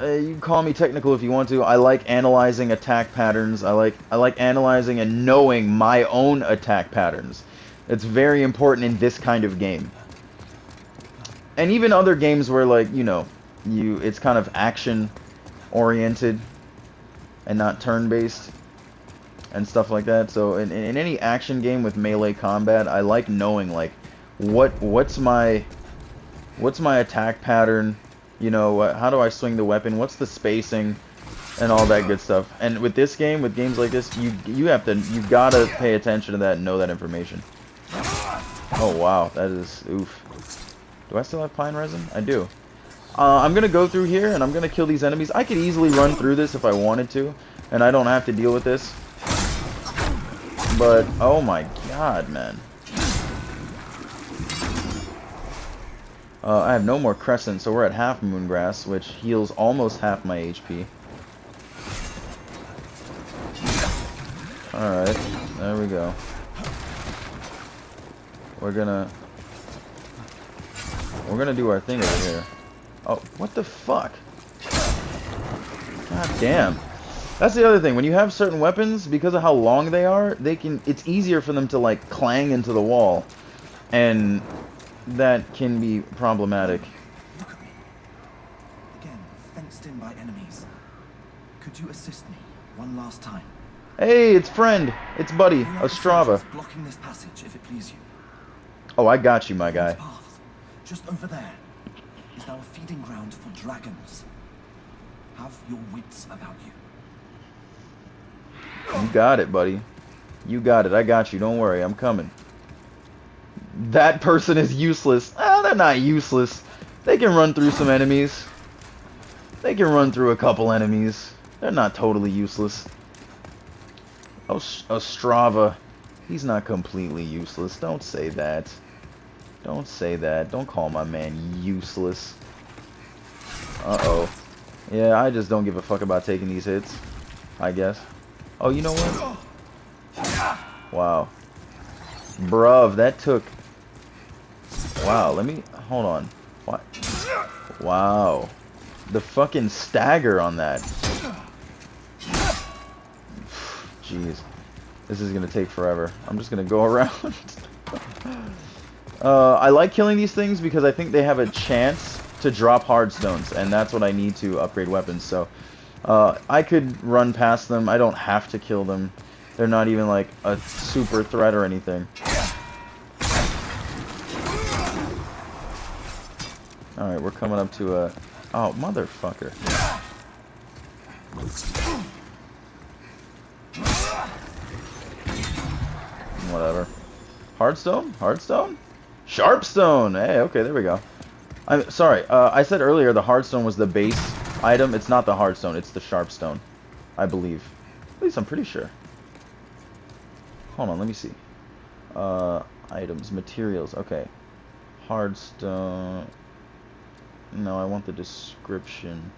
you can call me technical if you want to. I like analyzing attack patterns. I like analyzing and knowing my own attack patterns. It's very important in this kind of game. And even other games where, like, you know, it's kind of action oriented and not turn-based and stuff like that. So in any action game with melee combat, I like knowing, like, what's my attack pattern, you know, how do I swing the weapon, what's the spacing, and all that good stuff. And with this game, with games like this, you've gotta pay attention to that and know that information. Oh wow, that is oof. Do I still have pine resin? I do. I'm gonna go through here and I'm gonna kill these enemies. I could easily run through this if I wanted to, and I don't have to deal with this. But oh my god, man. I have no more crescent, so we're at half moongrass, which heals almost half my HP. Alright, there we go. We're gonna do our thing over here. Oh, what the fuck? God damn. That's the other thing. When you have certain weapons, because of how long they are, it's easier for them to, like, clang into the wall. And that can be problematic. Look at me. Again, fenced in by enemies. Could you assist me one last time? Hey, it's friend. It's buddy. We are Ostrava. blocking this passage, if it please you. Oh, I got you, my guy. This path, just over there, is now a feeding ground for dragons. Have your wits about you. You got it, buddy. You got it. I got you. Don't worry. I'm coming. That person is useless. Ah, they're not useless. They can run through some enemies. They can run through a couple enemies. They're not totally useless. Oh, Ostrava. He's not completely useless. Don't say that. Don't say that. Don't call my man useless. Uh-oh. Yeah, I just don't give a fuck about taking these hits, I guess. Oh, you know what? Wow. Bruv, that took... Wow, let me... Hold on. What? Wow. The fucking stagger on that. Jeez. This is gonna take forever. I'm just gonna go around. I like killing these things because I think they have a chance to drop hard stones, and that's what I need to upgrade weapons. So I could run past them. I don't have to kill them. They're not even like a super threat or anything. Alright, we're coming up to a... Oh, motherfucker. Whatever. Hardstone? Hardstone? Sharpstone! Hey, okay, there we go. I'm sorry, I said earlier the hardstone was the base item. It's not the hardstone, it's the sharpstone. I believe. At least I'm pretty sure. Hold on, let me see. Items, materials, okay. Hardstone. No, I want the description.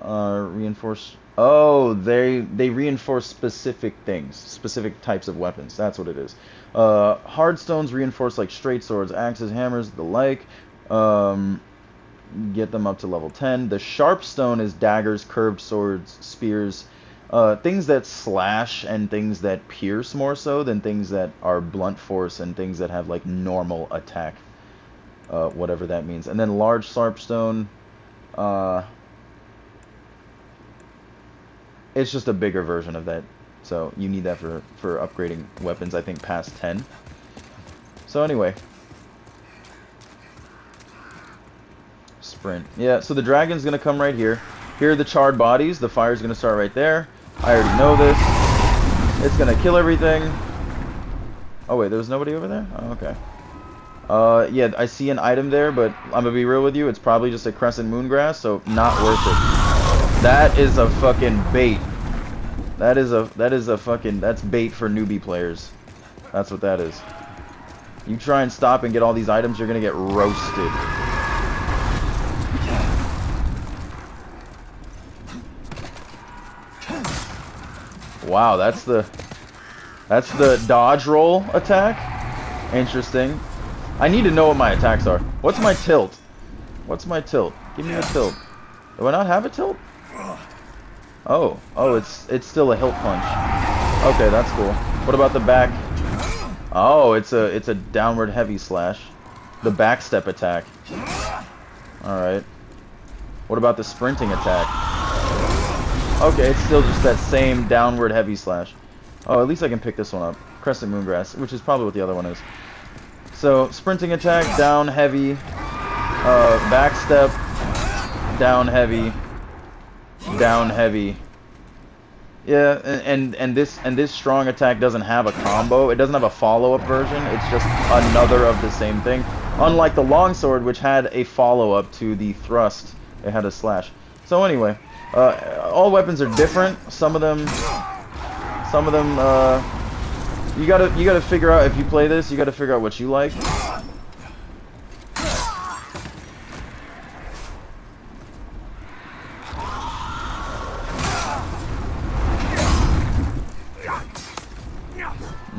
Reinforce. Oh, they reinforce specific things, specific types of weapons. That's what it is. Hardstones reinforce like straight swords, axes, hammers, the like. Get them up to level 10. The sharpstone is daggers, curved swords, spears, things that slash and things that pierce more so than things that are blunt force and things that have like normal attack. Whatever that means. And then large sharpstone, it's just a bigger version of that. So you need that for upgrading weapons, I think, past 10. So anyway. Sprint. Yeah, so the dragon's going to come right here. Here are the charred bodies. The fire's going to start right there. I already know this. It's going to kill everything. Oh, wait, there was nobody over there? Oh, okay. Yeah, I see an item there, but I'm going to be real with you. It's probably just a crescent moongrass, so not worth it. That is a fucking bait. That is a fucking, that's bait for newbie players. That's what that is. You try and stop and get all these items, you're gonna get roasted. Wow, that's the dodge roll attack. Interesting. I need to know what my attacks are. What's my tilt? What's my tilt? Give me a tilt. Do I not have a tilt? Oh, it's still a hilt punch. Okay, that's cool. What about the back? Oh, it's a downward heavy slash. The back step attack. All right. What about the sprinting attack? Okay, it's still just that same downward heavy slash. Oh, at least I can pick this one up. Crescent Moongrass, which is probably what the other one is. So, sprinting attack, down heavy. Back step, down heavy. Down heavy. Yeah, and this strong attack doesn't have a combo. It doesn't have a follow-up version. It's just another of the same thing. Unlike the longsword, which had a follow-up to the thrust, it had a slash. So anyway, all weapons are different. Some of them, you gotta figure out if you play this. You gotta figure out what you like.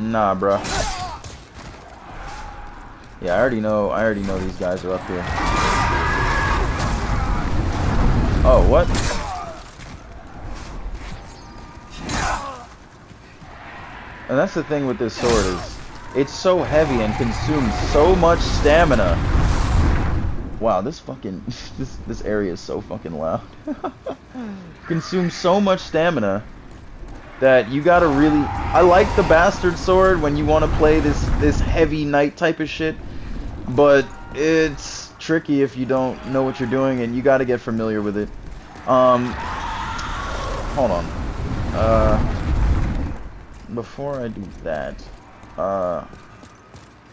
Nah, bruh. Yeah, I already know these guys are up here. Oh, what? And that's the thing with this sword is it's so heavy and consumes so much stamina. Wow, this fucking this area is so fucking loud. Consumes so much stamina that you gotta really... I like the bastard sword when you want to play this heavy knight type of shit, but it's tricky if you don't know what you're doing, and you gotta get familiar with it. Hold on. Before I do that,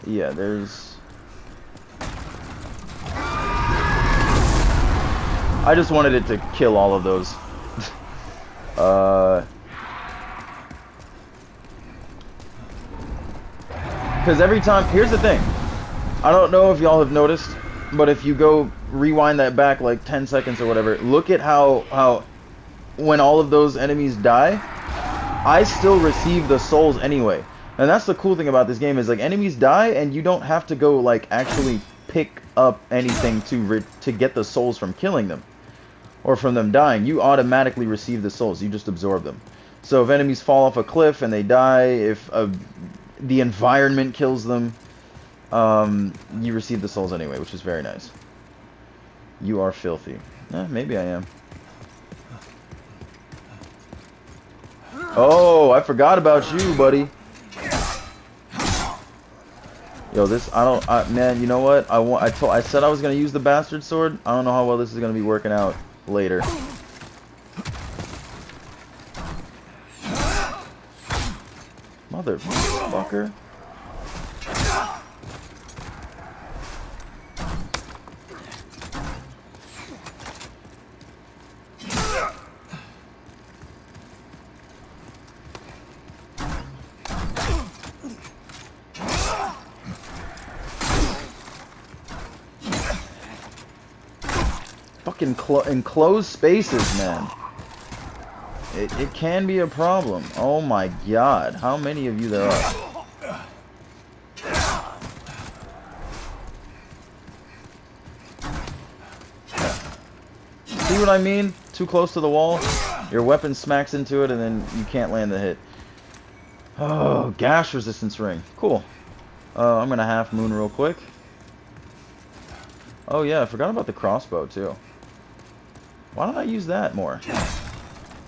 yeah, there's... I just wanted it to kill all of those. Because every time, here's the thing, I don't know if y'all have noticed, but if you go rewind that back like 10 seconds or whatever, look at how when all of those enemies die, I still receive the souls anyway. And that's the cool thing about this game is like enemies die and you don't have to go like actually pick up anything to get the souls from killing them or from them dying. You automatically receive the souls, you just absorb them. So if enemies fall off a cliff and they die, if the environment kills them, you receive the souls anyway, which is very nice. You are filthy. Maybe I am. Oh, I forgot about you, buddy. Yo, this, man, you know what? I said I was gonna use the bastard sword. I don't know how well this is gonna be working out later. Motherfucker. fucking enclosed spaces, man. It can be a problem. Oh my god. How many of you there are? See what I mean? Too close to the wall. Your weapon smacks into it and then you can't land the hit. Oh, gash resistance ring. Cool. I'm gonna half moon real quick. Oh yeah, I forgot about the crossbow too. Why don't I use that more?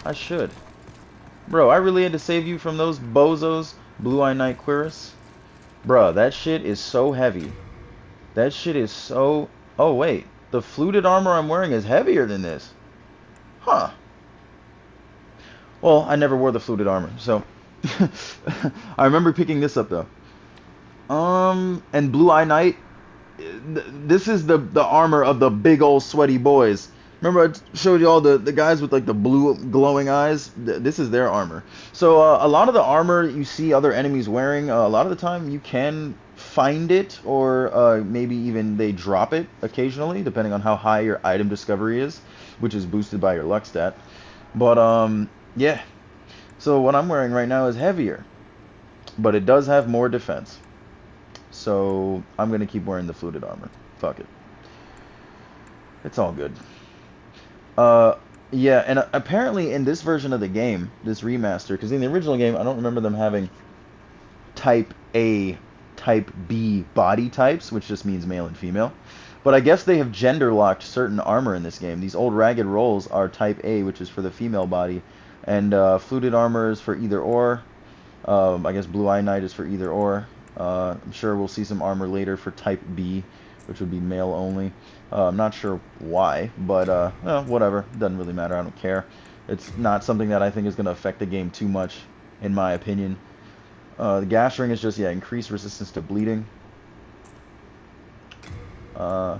I should. Bro, I really had to save you from those bozos, Blue-Eye Knight Quiris. Bruh, that shit is so heavy. That shit is so... Oh wait, the fluted armor I'm wearing is heavier than this. Huh. Well, I never wore the fluted armor, so... I remember picking this up though. And Blue-Eye Knight, this is the armor of the big old sweaty boys. Remember I showed you all the guys with like the blue glowing eyes? This is their armor. So a lot of the armor you see other enemies wearing, a lot of the time you can find it, or maybe even they drop it occasionally, depending on how high your item discovery is, which is boosted by your luck stat. But yeah. So what I'm wearing right now is heavier, but it does have more defense. So I'm going to keep wearing the fluted armor. Fuck it. It's all good. Yeah, and apparently in this version of the game, this remaster, because in the original game, I don't remember them having Type A, Type B body types, which just means male and female. But I guess they have gender-locked certain armor in this game. These old ragged rolls are Type A, which is for the female body, and fluted armor is for either or. I guess Blue-Eye Knight is for either or. I'm sure we'll see some armor later for Type B, which would be male only. I'm not sure why, but whatever. Doesn't really matter. I don't care. It's not something that I think is going to affect the game too much, in my opinion. The gash ring is just, yeah, increased resistance to bleeding. So...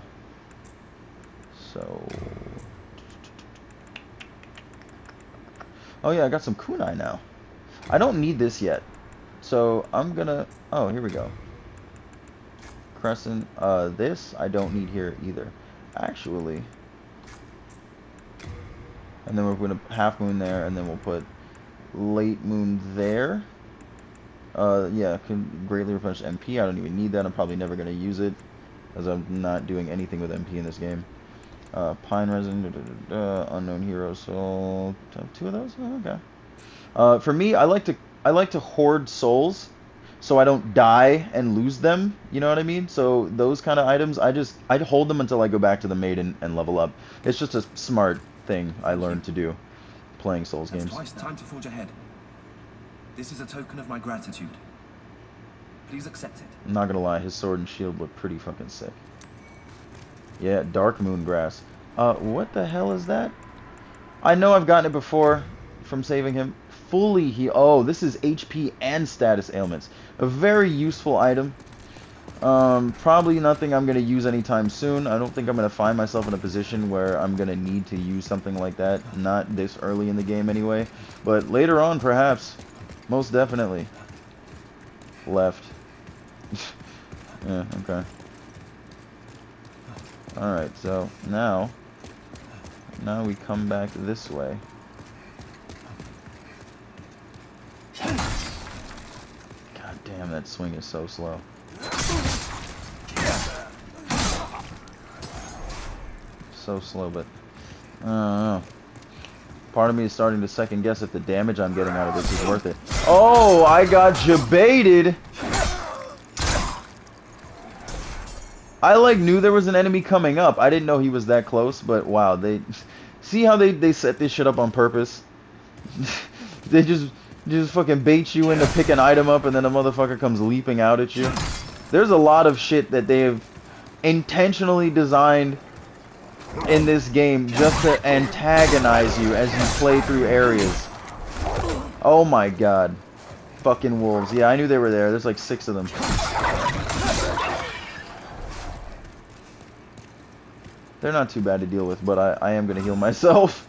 Oh yeah, I got some kunai now. I don't need this yet. So I'm gonna... Oh, here we go. Crescent. This I don't need here either. Actually. And then we're going to half moon there, and then we'll put late moon there. Yeah, can greatly replenish MP. I don't even need that. I'm probably never going to use it, as I'm not doing anything with MP in this game. Pine resin, unknown hero. So 2 of those. Oh, okay. For me, I like to hoard souls, so I don't die and lose them. You know what I mean? So those kind of items, I'd hold them until I go back to the maiden and level up. It's just a smart thing I learned to do playing Souls games. Twice. Time to forge ahead. This is a token of my gratitude. Please accept it. I'm not gonna lie, his sword and shield look pretty fucking sick. Yeah, Dark Moon Grass. What the hell is that? I know I've gotten it before from saving him. Fully heal. Oh, this is HP and status ailments. A very useful item. Probably nothing I'm going to use anytime soon. I don't think I'm going to find myself in a position where I'm going to need to use something like that. Not this early in the game anyway. But later on, perhaps. Most definitely. Left. Yeah, okay. Alright, so now we come back this way. God damn, that swing is so slow. So slow, but I don't know. Part of me is starting to second guess if the damage I'm getting out of this is worth it. Oh, I got jebaited. I like knew there was an enemy coming up. I didn't know he was that close, but wow, they see how they set this shit up on purpose. They just fucking bait you in to pick an item up, and then a motherfucker comes leaping out at you. There's a lot of shit that they have intentionally designed in this game just to antagonize you as you play through areas. Oh my god. Fucking wolves. Yeah, I knew they were there. There's like 6 of them. They're not too bad to deal with, but I am going to heal myself.